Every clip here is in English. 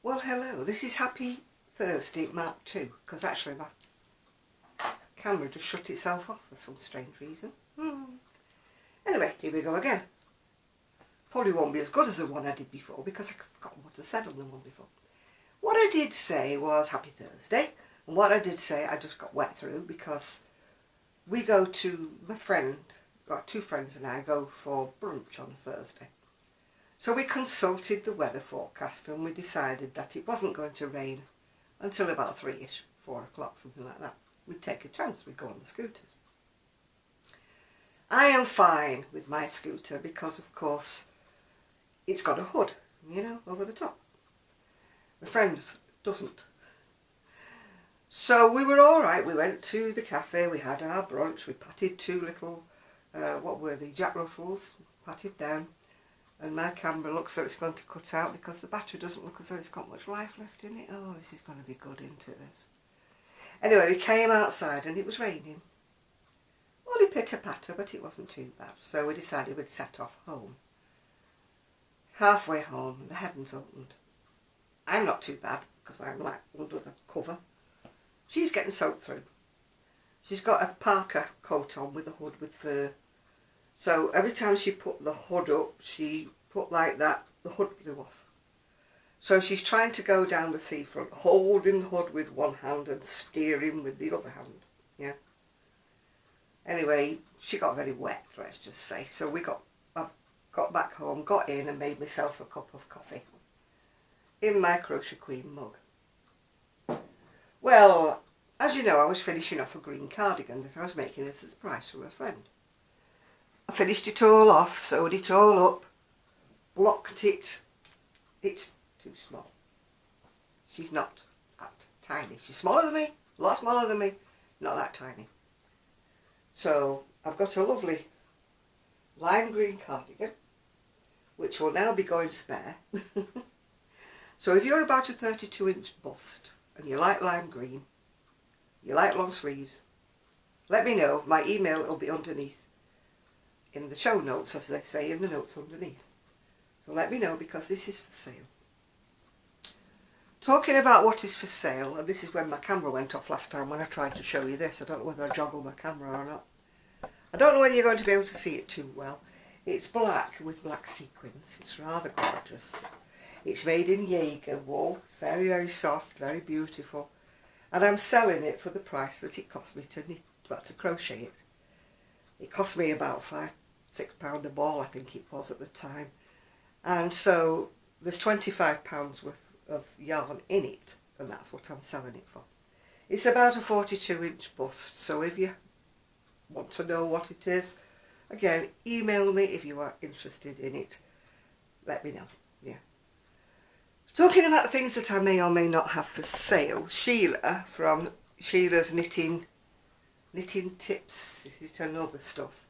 Well, hello, this is Happy Thursday Mark 2, because actually my camera just shut itself off for some strange reason. Anyway, here we go again. Probably won't be as good as the one I did before because I've forgotten what I said on the one before. What I did say was Happy Thursday, and what I did say I just got wet through because we go to, my friend, got two friends and I go for brunch on a Thursday. So we consulted the weather forecast and we decided that it wasn't going to rain until about 3ish, 4 o'clock, something like that. We'd take a chance, we'd go on the scooters. I am fine with my scooter because, of course, it's got a hood, you know, over the top. My friend doesn't. So we were all right. We went to the cafe, we had our brunch, we patted two little, what were they, Jack Russells, patted down. And my camera looks like it's going to cut out because the battery doesn't look as though it's got much life left in it. Oh, this is going to be good, isn't it, this? Anyway, we came outside and it was raining. Only pitter-patter, but it wasn't too bad. So we decided we'd set off home. Halfway home, the heavens opened. I'm not too bad because I'm like under the cover. She's getting soaked through. She's got a parka coat on with a hood with fur. So every time she put the hood up, she put like that, the hood blew off. So she's trying to go down the seafront, holding the hood with one hand and steering with the other hand, yeah. Anyway, she got very wet, let's just say. So I got back home, got in and made myself a cup of coffee in my Crochet Queen mug. Well, as you know, I was finishing off a green cardigan that I was making as a surprise for a friend. I finished it all off, sewed it all up, blocked it. It's too small. She's not that tiny. She's smaller than me, a lot smaller than me, not that tiny. So I've got a lovely lime green cardigan, which will now be going spare. So if you're about a 32-inch bust and you like lime green, you like long sleeves, let me know. My email will be underneath in the show notes, as they say in the notes underneath. So let me know because this is for sale. Talking about what is for sale, and this is when my camera went off last time when I tried to show you this. I don't know whether I joggled my camera or not. I don't know whether you're going to be able to see it too well. It's black with black sequins. It's rather gorgeous. It's made in Jaeger wool. It's very, very soft, very beautiful. And I'm selling it for the price that it cost me to crochet it. It cost me about £6 a ball, I think it was at the time. And so there's £25 worth of yarn in it, and that's what I'm selling it for. It's about a 42-inch bust, so if you want to know what it is, again, email me if you are interested in it. Let me know, yeah. Talking about things that I may or may not have for sale, Sheila from Sheila's Knitting Tips, this is another stuff.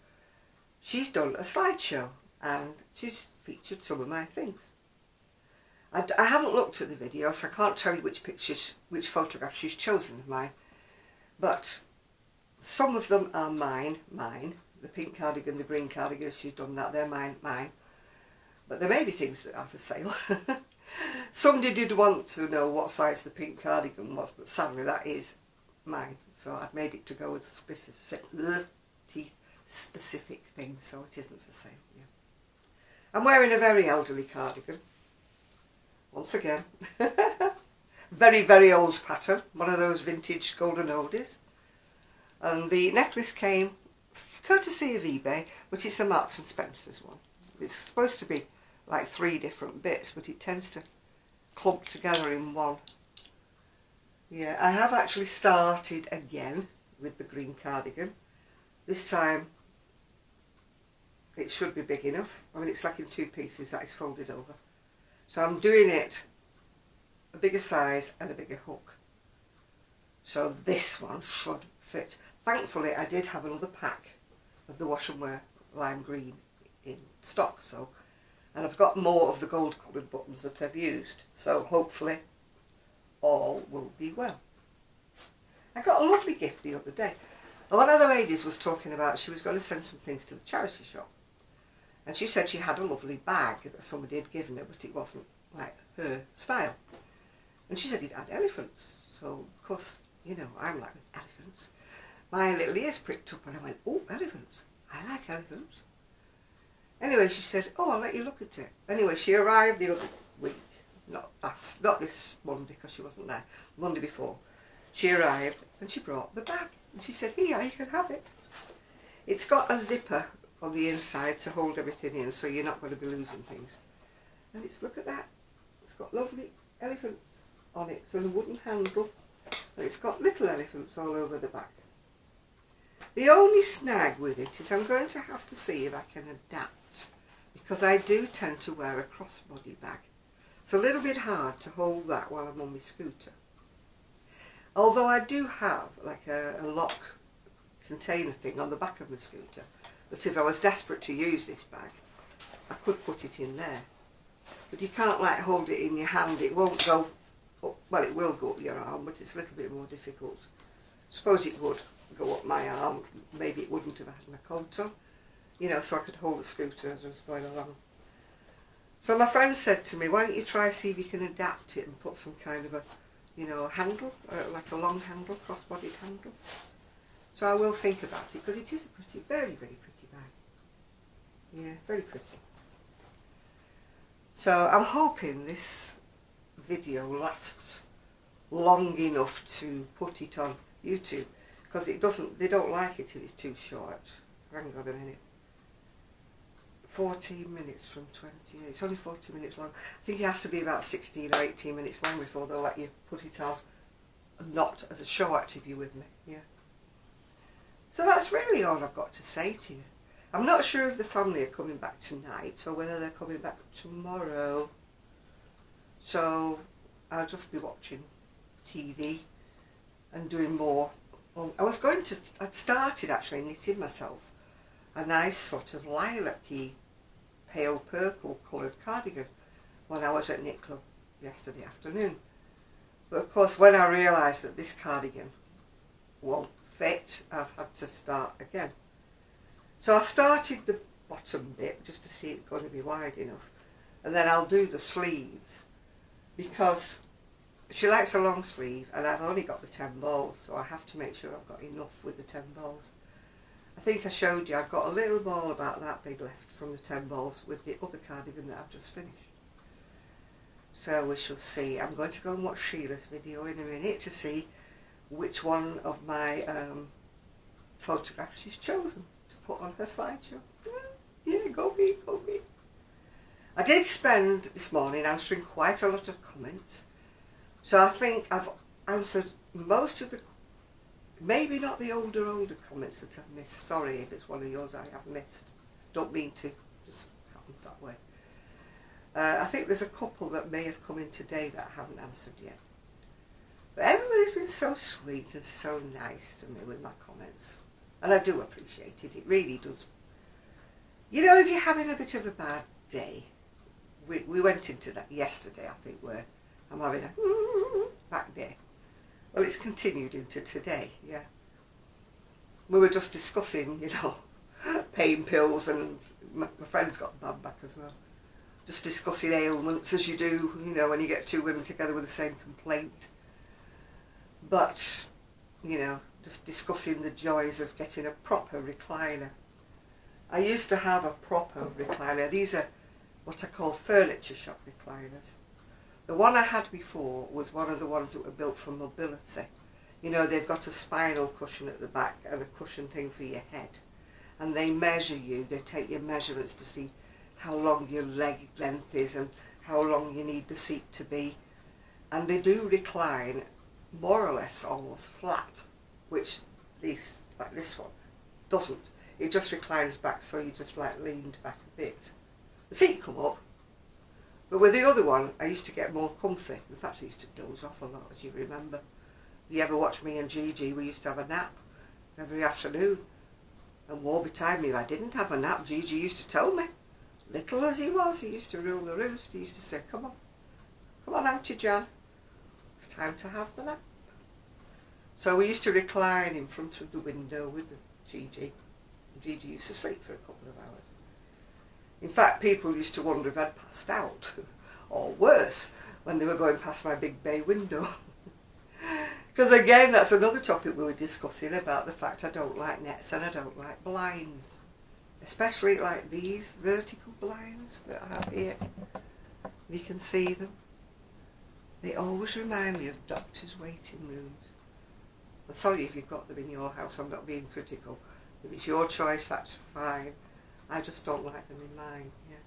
She's done a slideshow and she's featured some of my things. I haven't looked at the video, so I can't tell you which pictures, which photographs she's chosen of mine, but some of them are mine. The pink cardigan, the green cardigan, she's done that, they're mine. But there may be things that are for sale. Somebody did want to know what size the pink cardigan was, but sadly that is mine, so I've made it to go with specific things, so it isn't for sale. Yeah. I'm wearing a very elderly cardigan, once again. Very, very old pattern, one of those vintage golden oldies. And the necklace came courtesy of eBay, but it's a Marks and Spencer's one. It's supposed to be like 3 different bits, but it tends to clump together in one. Yeah, I have actually started again with the green cardigan. This time it should be big enough. I mean, it's like in 2 pieces that is folded over. So I'm doing it a bigger size and a bigger hook. So this one should fit. Thankfully I did have another pack of the wash and wear lime green in stock, and I've got more of the gold coloured buttons that I've used, so hopefully all will be well. I got a lovely gift the other day. One of the ladies was talking about she was going to send some things to the charity shop, and she said she had a lovely bag that somebody had given her, but it wasn't like her style. And she said it had elephants. So, of course, you know, I'm like, with elephants. My little ears pricked up and I went, oh, elephants. I like elephants. Anyway, she said, oh, I'll let you look at it. Anyway, she arrived the other week. Not this Monday because she wasn't there. Monday before. She arrived and she brought the bag. And she said, here, you can have it. It's got a zipper on the inside to hold everything in so you're not going to be losing things. And it's, look at that. It's got lovely elephants on it. So the wooden handle. And it's got little elephants all over the back. The only snag with it is I'm going to have to see if I can adapt. Because I do tend to wear a crossbody bag. It's a little bit hard to hold that while I'm on my scooter. Although I do have like a lock container thing on the back of my scooter, that if I was desperate to use this bag, I could put it in there. But you can't like hold it in your hand, it won't go up, well it will go up your arm, but it's a little bit more difficult. Suppose it would go up my arm, maybe it wouldn't if I had my coat on, you know, so I could hold the scooter as I was going along. So my friend said to me, why don't you try see if you can adapt it and put some kind of a, you know, handle, like a long handle, cross-bodied handle. So I will think about it, because it is a pretty, very, very pretty bag. Yeah, very pretty. So I'm hoping this video lasts long enough to put it on YouTube, because they don't like it if it's too short. Hang on a minute. 14 minutes from 28. It's only 40 minutes long. I think it has to be about 16 or 18 minutes long before they'll let you put it on, not as a short, if you're with me. Yeah. So that's really all I've got to say to you. I'm not sure if the family are coming back tonight or whether they're coming back tomorrow. So I'll just be watching TV and doing more. Well, I'd started actually knitting myself a nice sort of lilac-y, pale purple coloured cardigan when I was at Knit Club yesterday afternoon. But of course when I realised that this cardigan won't fit, I've had to start again. So I started the bottom bit just to see it's going to be wide enough, and then I'll do the sleeves because she likes a long sleeve and I've only got the 10 balls, so I have to make sure I've got enough with the 10 balls. I think I showed you I've got a little ball about that big left from the 10 balls with the other cardigan that I've just finished. So we shall see. I'm going to go and watch Sheila's video in a minute to see which one of my photographs she's chosen to put on her slideshow. Yeah, go me, go me. I did spend this morning answering quite a lot of comments, so I think I've answered most of the, maybe not the older comments that I've missed. Sorry if it's one of yours I have missed. Don't mean to, just happened that way. I think there's a couple that may have come in today that I haven't answered yet. But everybody's been so sweet and so nice to me with my comments. And I do appreciate it. It really does. You know, if you're having a bit of a bad day, we went into that yesterday, I think, where I'm having a bad day. Well, it's continued into today, yeah. We were just discussing, you know, pain pills, and my friend's got bad back as well. Just discussing ailments as you do, you know, when you get two women together with the same complaint. But, you know, just discussing the joys of getting a proper recliner. I used to have a proper recliner. These are what I call furniture shop recliners. The one I had before was one of the ones that were built for mobility. You know, they've got a spinal cushion at the back and a cushion thing for your head. And they measure you, they take your measurements to see how long your leg length is and how long you need the seat to be. And they do recline more or less almost flat, which this, like this one, doesn't. It just reclines back, so you just like leaned back a bit. The feet come up. But with the other one, I used to get more comfy. In fact, I used to doze off a lot, as you remember. You ever watch me and Gigi? We used to have a nap every afternoon. And woe betide me if I didn't have a nap. Gigi used to tell me. Little as he was, he used to rule the roost. He used to say, come on, Auntie Jan. It's time to have the nap. So we used to recline in front of the window with Gigi. Gigi used to sleep for a couple of hours. In fact, people used to wonder if I'd passed out, or worse, when they were going past my big bay window. Because again, that's another topic we were discussing about the fact I don't like nets and I don't like blinds. Especially like these vertical blinds that I have here. You can see them. They always remind me of doctors' waiting rooms. I'm sorry if you've got them in your house, I'm not being critical. If it's your choice, that's fine. I just don't like them in mine, yeah.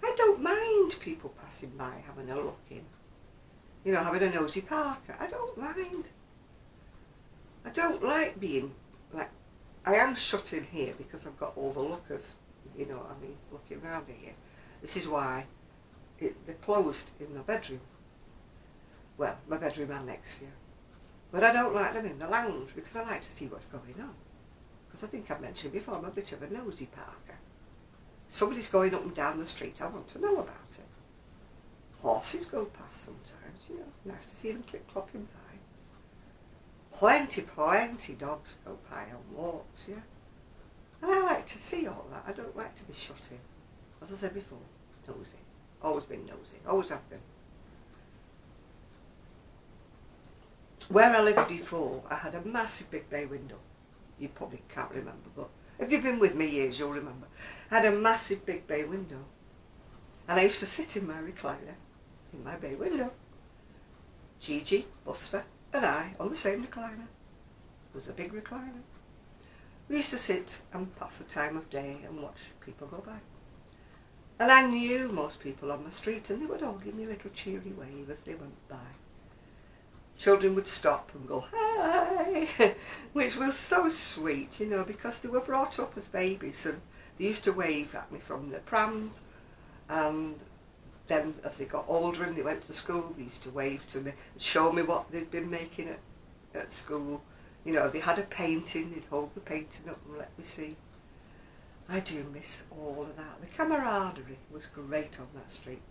I don't mind people passing by having a look in. You know, having a nosy Parker. I don't mind. I don't like being, like, I am shut in here because I've got overlookers, you know what I mean, looking around here. This is why they're closed in my bedroom. Well, my bedroom annex, yeah. But I don't like them in the lounge because I like to see what's going on. Because I think I've mentioned before, I'm a bit of a nosy Parker. Somebody's going up and down the street, I want to know about it. Horses go past sometimes, you know, nice to see them clip-clopping by. Plenty dogs go by on walks, yeah. And I like to see all that. I don't like to be shut in. As I said before, nosy. Always been nosy. Always have been. Where I lived before, I had a massive big bay window. You probably can't remember, but if you've been with me years, you'll remember. I had a massive big bay window. And I used to sit in my recliner, in my bay window. Gigi, Buster, and I on the same recliner. It was a big recliner. We used to sit and pass the time of day and watch people go by. And I knew most people on my street and they would all give me a little cheery wave as they went by. Children would stop and go, hi, which was so sweet, you know, because they were brought up as babies and they used to wave at me from the prams, and then as they got older and they went to school, they used to wave to me and show me what they'd been making at school. You know, they had a painting, they'd hold the painting up and let me see. I do miss all of that. The camaraderie was great on that street.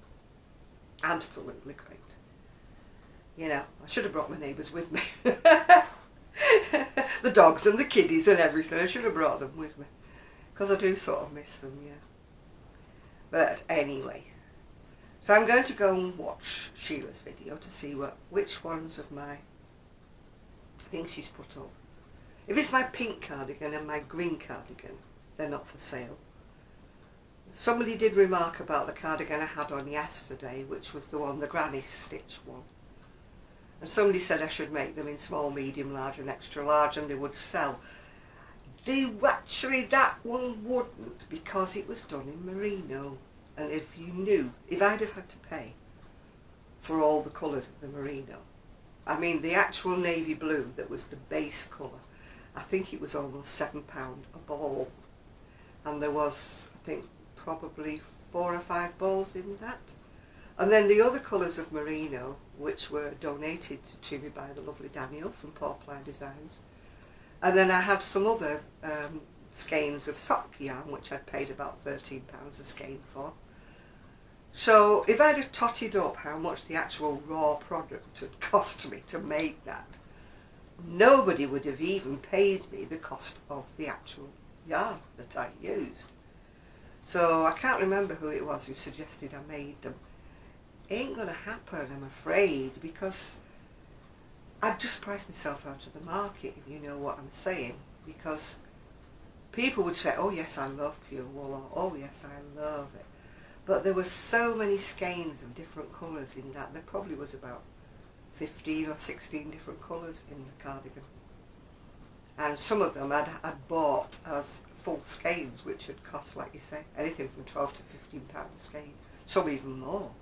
Absolutely great. You know, I should have brought my neighbours with me. The dogs and the kiddies and everything, I should have brought them with me. Because I do sort of miss them, yeah. But anyway, so I'm going to go and watch Sheila's video to see which ones of my things she's put up. If it's my pink cardigan and my green cardigan, they're not for sale. Somebody did remark about the cardigan I had on yesterday, which was the one, the granny stitch one. And somebody said I should make them in small, medium, large and extra large and they would sell. Actually, that one wouldn't, because it was done in merino. And if you knew, if I'd have had to pay for all the colours of the merino, I mean the actual navy blue that was the base colour, I think it was almost £7 a ball. And there was, I think, probably 4 or 5 balls in that. And then the other colours of merino, which were donated to me by the lovely Daniel from Porply Designs. And then I had some other skeins of sock yarn, which I'd paid about £13 a skein for. So if I'd have totted up how much the actual raw product had cost me to make that, nobody would have even paid me the cost of the actual yarn that I used. So I can't remember who it was who suggested I made them. Ain't gonna happen, I'm afraid, because I'd just price myself out of the market, if you know what I'm saying, because people would say, oh yes, I love pure wool, or oh yes, I love it. But there were so many skeins of different colours in that. There probably was about 15 or 16 different colours in the cardigan. And some of them I'd bought as full skeins, which had cost, like you say, anything from £12 to £15 a skein. Some even more.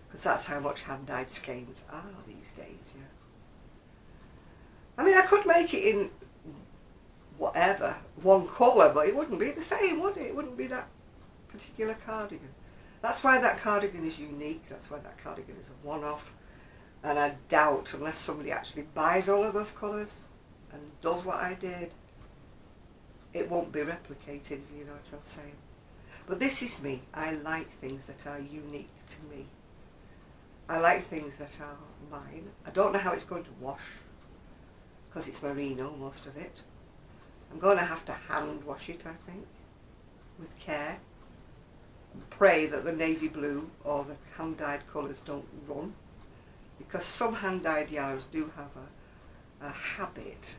Because that's how much hand-dyed skeins are these days, yeah. I mean, I could make it in whatever, one colour, but it wouldn't be the same, would it? It wouldn't be that particular cardigan. That's why that cardigan is unique, that's why that cardigan is a one-off. And I doubt, unless somebody actually buys all of those colours and does what I did, it won't be replicated, if you know what I'm saying. But this is me. I like things that are unique to me. I like things that are mine. I don't know how it's going to wash, because it's merino, most of it. I'm going to have to hand wash it, I think, with care. pray that the navy blue or the hand-dyed colours don't run, because some hand-dyed yarns do have a habit,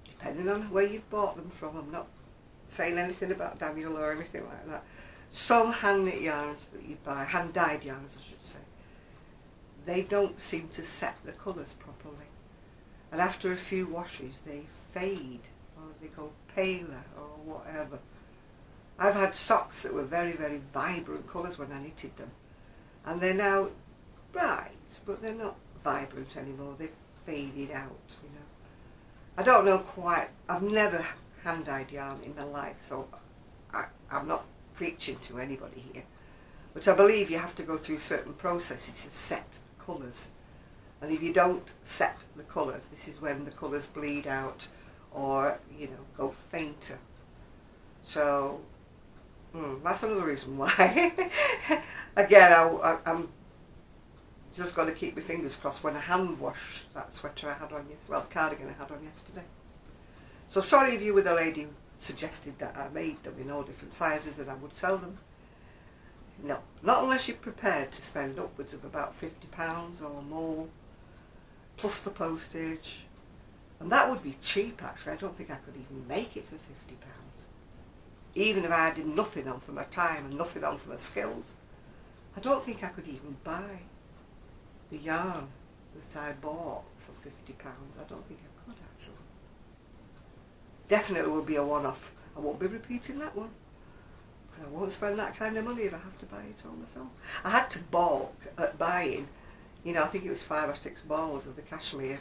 depending on where you've bought them from. I'm not saying anything about Daniel or anything like that. Some hand knit yarns that you buy, hand-dyed yarns I should say, they don't seem to set the colours properly, and after a few washes they fade or they go paler or whatever. I've had socks that were very, very vibrant colours when I knitted them, and they're now bright, but they're not vibrant anymore. They've faded out, you know. I don't know quite. I've never hand-dyed yarn in my life, so I'm not preaching to anybody here. But I believe you have to go through certain processes to set the colours. And if you don't set the colours, this is when the colours bleed out or, you know, go fainter. So that's another reason why. Again, I'm just going to keep my fingers crossed when I hand wash that sweater I had on yesterday, well, the cardigan I had on yesterday. So sorry if you were the lady who suggested that I made them in all different sizes and I would sell them. No, not unless you're prepared to spend upwards of about £50 or more, plus the postage. And that would be cheap actually. I don't think I could even make it for £50. Even if I did nothing on for my time and nothing on for my skills, I don't think I could even buy the yarn that I bought for £50. I don't think I could actually. Definitely will be a one-off. I won't be repeating that one, because I won't spend that kind of money if I have to buy it all myself. I had to balk at buying, you know, I think it was 5 or 6 balls of the cashmere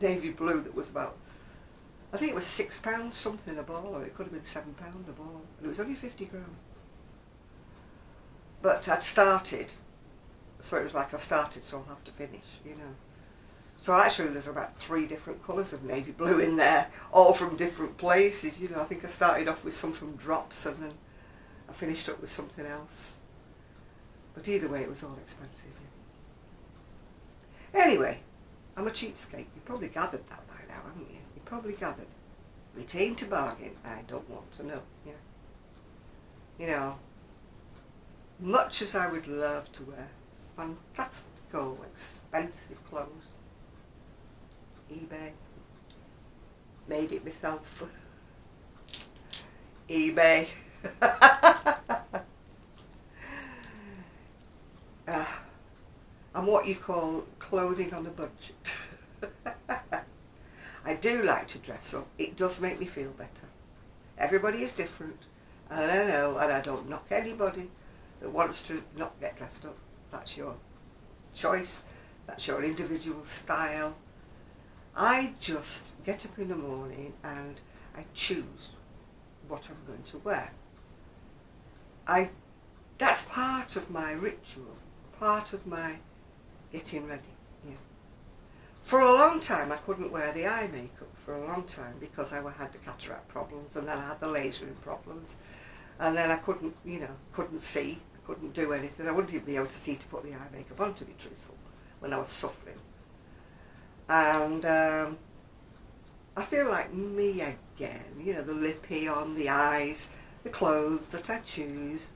navy blue that was about, I think it was £6 something a ball, or it could have been £7 a ball, and it was only 50 gram. But I'd started, so it was like I started, so I'll have to finish, you know. So actually there's about 3 different colours of navy blue in there, all from different places, you know. I think I started off with some from Drops and then I finished up with something else. But either way, it was all expensive, yeah. Anyway, I'm a cheapskate. You probably gathered that by now, haven't you? You probably gathered. If it ain't a bargain, I don't want to know, yeah. You know, much as I would love to wear fantastical, expensive clothes, eBay, made it myself, eBay, I'm what you call clothing on a budget. I do like to dress up. It does make me feel better. Everybody is different, and I know, and I don't knock anybody that wants to not get dressed up. That's your choice. That's your individual style. I just get up in the morning and I choose what I'm going to wear. That's part of my ritual, part of my getting ready. Yeah. For a long time I couldn't wear the eye makeup for a long time because I had the cataract problems, and then I had the lasering problems, and then I couldn't, you know, couldn't see, I couldn't do anything. I wouldn't even be able to see to put the eye makeup on, to be truthful, when I was suffering. And I feel like me again, you know, the lippy on, the eyes, the clothes that I choose,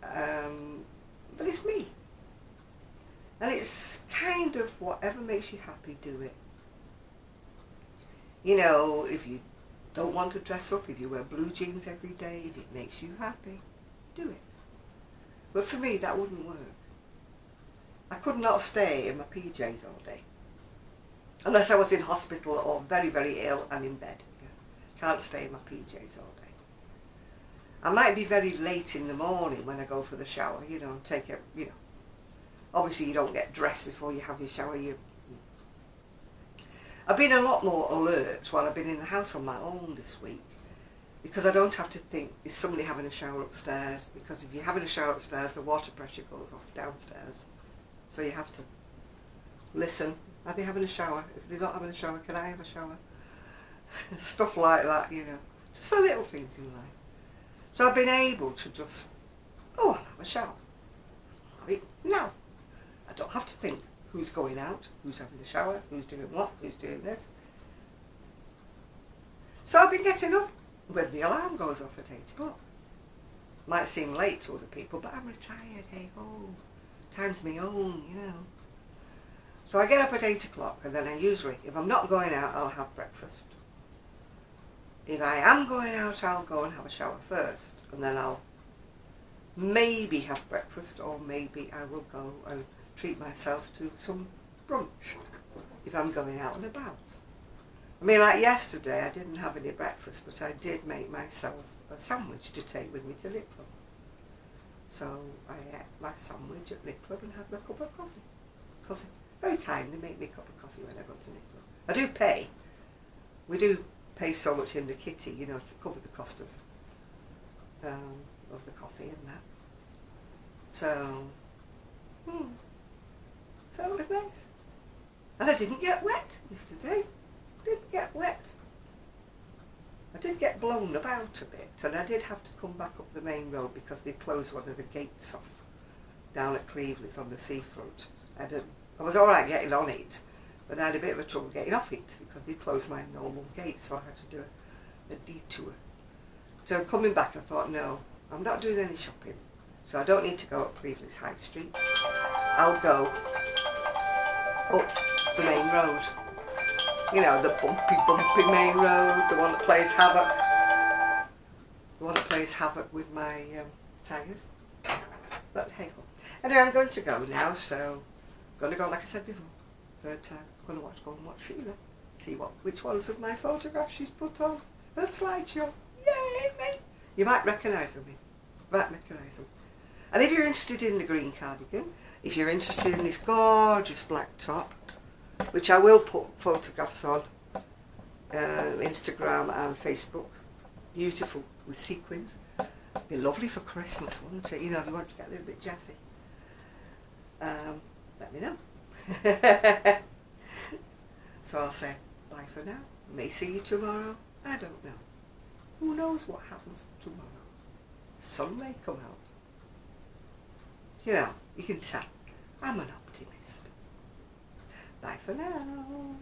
but it's me. And it's kind of whatever makes you happy, do it. You know, if you don't want to dress up, if you wear blue jeans every day, if it makes you happy, do it. But for me, that wouldn't work. I could not stay in my PJs all day. Unless I was in hospital or very, very ill and in bed. Yeah. Can't stay in my PJs all day. I might be very late in the morning when I go for the shower, you know, take it, you know. Obviously you don't get dressed before you have your shower. I've been a lot more alert while I've been in the house on my own this week, because I don't have to think, is somebody having a shower upstairs? Because if you're having a shower upstairs, the water pressure goes off downstairs. So you have to listen. Are they having a shower? If they're not having a shower, can I have a shower? Stuff like that, you know. Just the little things in life. So I've been able to just, oh, I'll have a shower. I'll have it now. I don't have to think who's going out, who's having a shower, who's doing what, who's doing this. So I've been getting up when the alarm goes off at 8 o'clock. Might seem late to other people, but I'm retired, hey ho. Time's me own, you know. So I get up at 8 o'clock, and then I usually, if I'm not going out, I'll have breakfast. If I am going out, I'll go and have a shower first, and then I'll maybe have breakfast, or maybe I will go and treat myself to some brunch if I'm going out and about. I mean, like yesterday, I didn't have any breakfast, but I did make myself a sandwich to take with me to Little. So I ate my sandwich at Little and had my cup of coffee. Because they very kindly make me a cup of coffee when I go to Little. I do pay. We do pay so much in the kitty, you know, to cover the cost of the coffee and that. So, so it was nice. And I didn't get wet yesterday. Didn't get wet. I did get blown about a bit, and I did have to come back up the main road because they closed one of the gates off down at Cleveland's on the seafront. I was alright getting on it, but I had a bit of a trouble getting off it because they closed my normal gate, so I had to do a detour. So coming back, I thought, no, I'm not doing any shopping, so I don't need to go up Cleveland's High Street. I'll go up the main road. You know, the bumpy main road, the one that plays havoc. The one that plays havoc with my tyres. But hey ho. Anyway, I'm going to go now, so I'm going to go, like I said before, third time. I'm going to go and watch Sheila. See which ones of my photographs she's put on her slideshow. Yay, mate! You might recognise them. And if you're interested in the green cardigan, if you're interested in this gorgeous black top, which I will put photographs on Instagram and Facebook, beautiful with sequins. Be lovely for Christmas, wouldn't it? You know, if you want to get a little bit jazzy. Let me know. So I'll say bye for now. May see you tomorrow. I don't know. Who knows what happens tomorrow? The sun may come out. You know, you can tell. I'm an optimist. Bye for now.